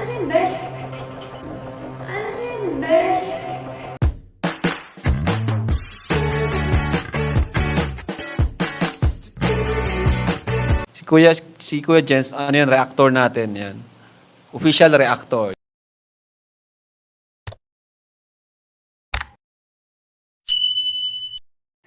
Alin ba? Alin ba? Si Kuya Jens, ano yun, reactor natin yan. Official reactor.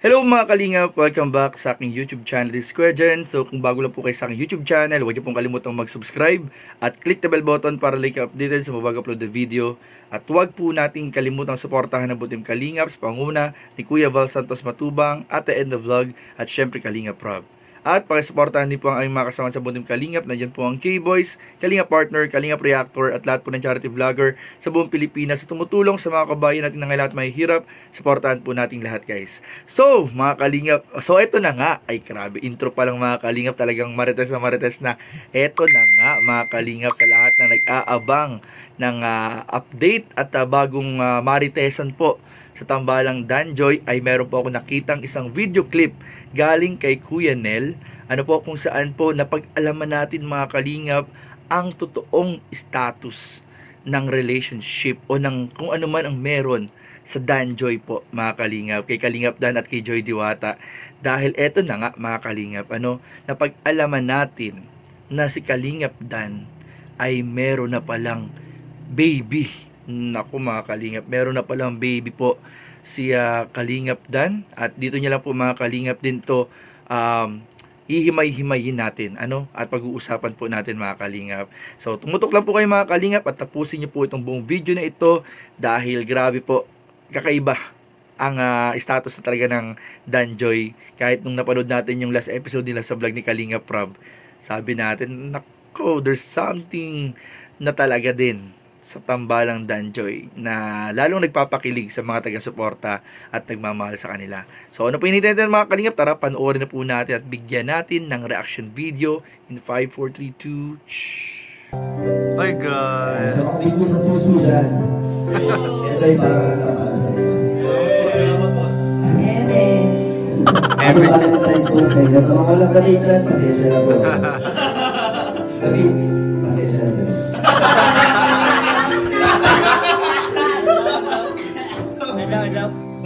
Hello mga kalingap! Welcome back sa aking YouTube channel, this is Kuya Jen. So kung bago lang po kayo sa aking YouTube channel, huwag niyo pong kalimutang mag-subscribe at click the bell button para like updated sa mabag upload na video. At huwag po nating kalimutang suportahan ng Butim Kalingap sa panguna ni Kuya Val Santos Matubang at the end of vlog at syempre Kalingap Rob. At pakisuportahan din po ang aming mga kasama sa Butim Kalingap. Nandiyan po ang K-Boys, Kalingap Partner, Kalingap Reactor at lahat po ng charity vlogger sa buong Pilipinas sa tumutulong sa mga kabayan natin na lahat may hirap. Suportahan po natin lahat guys. So mga Kalingap, so eto na nga. Ay grabe, intro pa lang mga Kalingap. Talagang marites na marites na. Eto na nga mga Kalingap sa lahat na nag-aabang ng update at bagong maritesan po sa Tambalang Danjoy ay meron po ako nakitang isang video clip galing kay Kuya Nel. Ano po kung saan po napag-alaman natin mga Kalingap ang totoong status ng relationship o ng kung ano man ang meron sa Danjoy po mga Kalingap, kay Kalingap Dan at kay Joy Diwata. Dahil eto na nga mga Kalingap, napag-alaman natin na si Kalingap Dan ay meron na palang baby. Naku mga Kalingap, meron na palang baby po si Kalingap Dan. At dito niya lang po mga Kalingap din to hihimay-himayin natin at pag-uusapan po natin mga Kalingap. So tumutok lang po kayo mga Kalingap at tapusin niyo po itong buong video na ito dahil grabe po, kakaiba ang status na talaga ng Danjoy. Kahit nung napanood natin yung last episode nila sa vlog ni Kalingap Rob, sabi natin, nako, there's something na talaga din sa Tambalang Danjoy na lalong nagpapakilig sa mga taga-suporta at nagmamahal sa kanila. So ano po hinihintay natin mga Kalingap? Tara, panoorin na po natin at bigyan natin ng reaction video in 5, 4, 3, 2... My God! So, kung may puso puso dyan, ito ay parang para sa iyo. Ano Valentine's po sa inyo? So, kung walang gabi dyan, pasensya na po. Gabi, pasensya na po.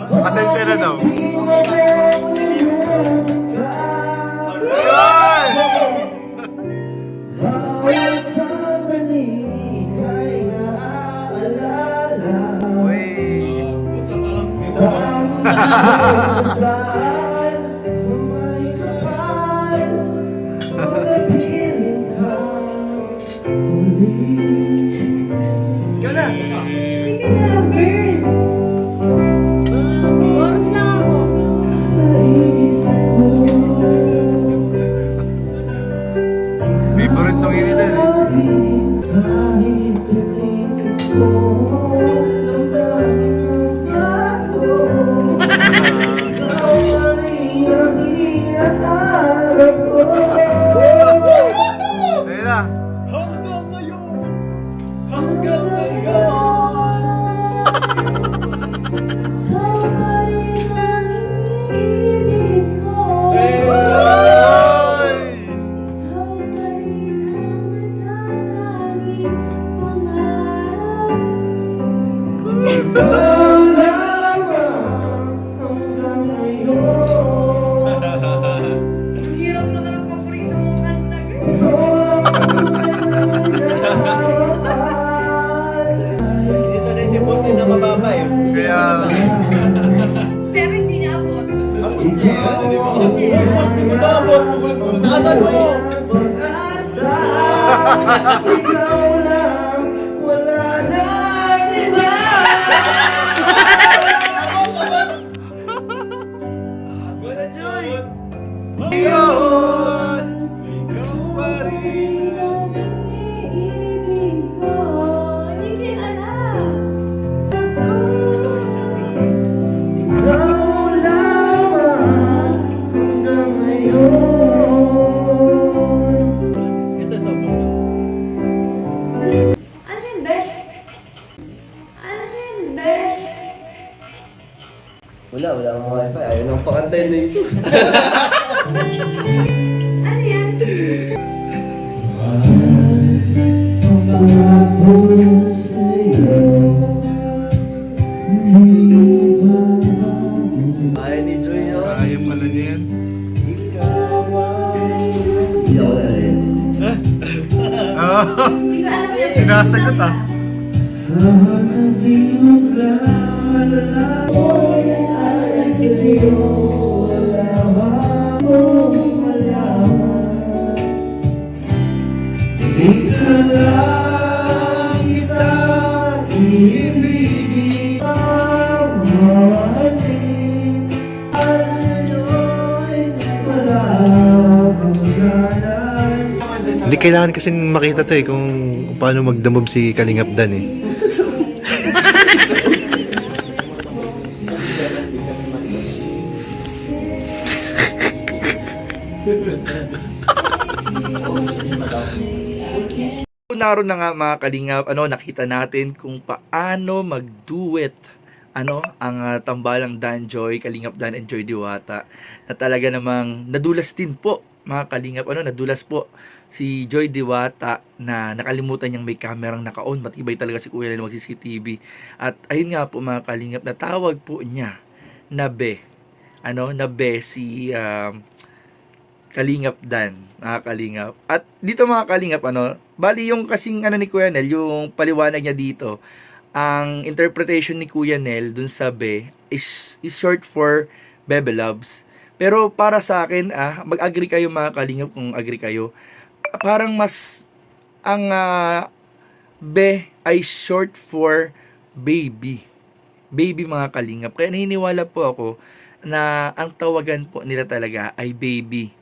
Pasensya na daw. Favorite song yun din Ayun na. Hirap naman ang paborito mong kanta, girl. Hindi sanay si boss na mababa eh. Kaya, Pero hindi niya abot. Abot niya. Hindi mo boss, hindi mo naabot. Taasan mo. Ikaw lang, wala nang iba. Wala, Joy. yun! Ikaw pa rin. Ibig ko, hindi ko alam. Ikaw lamang hanggang ngayon. Ito, boss. Alin ba? Alin ba? Wala akong wifi. Ayaw nang pakantayin na ito. Ano yan? Pangako Hindi ko alam yung Sinasagot ah. Isa lang kita ibigin ang mahalin at sa'yo'y wala paglalan. Hindi kailangan kasi makita to kung paano magdamob si Kalingap Dan Naroon na nga mga kalingap, nakita natin kung paano mag-duet ang tambalang Dan Joy, Kalingap Dan and Joy Diwata, na talaga namang nadulas din po mga kalingap, nadulas po si Joy Diwata na nakalimutan niyang may kamerang naka-on. Matibay talaga si Kuya Nel mag-CCTV. At ayun nga po mga kalingap, natawag po niya na be si Kalingap Dan, mga kalingap. At dito mga kalingap, bali yung kasing ni Kuya Nel, yung paliwanag niya dito, ang interpretation ni Kuya Nel dun sa be is short for Bebe Loves. Pero para sa akin, mag-agree kayo mga kalingap kung agree kayo. Parang mas ang be ay short for baby. Baby mga kalingap. Kaya naniniwala po ako na ang tawagan po nila talaga ay baby.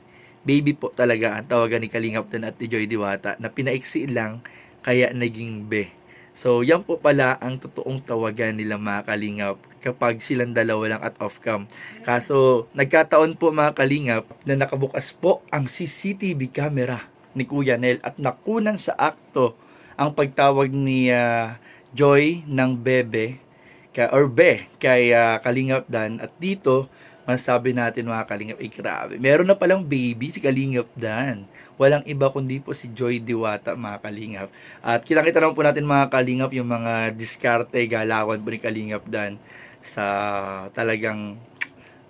Baby po talaga ang tawagan ni Kalingap Dan at ni Joy Diwata na pinaiksi lang kaya naging be. So yan po pala ang totoong tawagan nila mga kalingap kapag silang dalawa lang at off-cam. Kaso nagkataon po mga kalingap na nakabukas po ang CCTV camera ni Kuya Nel at nakunan sa akto ang pagtawag ni Joy ng bebe or be kay Kalingap Dan. At dito masabi natin mga kalingap, grabe. Meron na palang baby si Kalingap Dan. Walang iba kundi po si Joy Diwata mga kalingap. At kitang-kita naman po natin mga kalingap yung mga diskarte, galawan po ni Kalingap Dan sa talagang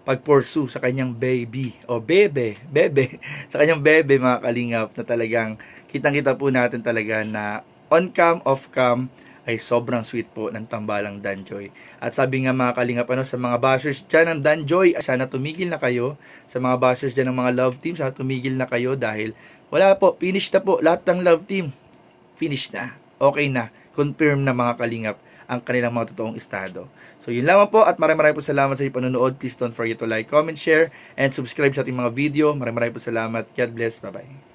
pag-pursue sa kanyang baby o bebe sa kanyang bebe mga kalingap, na talagang kitang-kita po natin talaga na on cam, off cam ay sobrang sweet po ng tambalang Dan Joy. At sabi nga mga kalingap, sa mga bashers dyan ng Dan Joy, sana tumigil na kayo. Sa mga bashers dyan ng mga love team, sana tumigil na kayo dahil wala po, finish na po. Lahat ng love team, finish na. Okay na. Confirm na mga kalingap ang kanilang mga totoong estado. So yun lamang po at maraming po salamat sa inyong panonood. Please don't forget to like, comment, share, and subscribe sa ating mga video. Maraming po salamat. God bless. Bye-bye.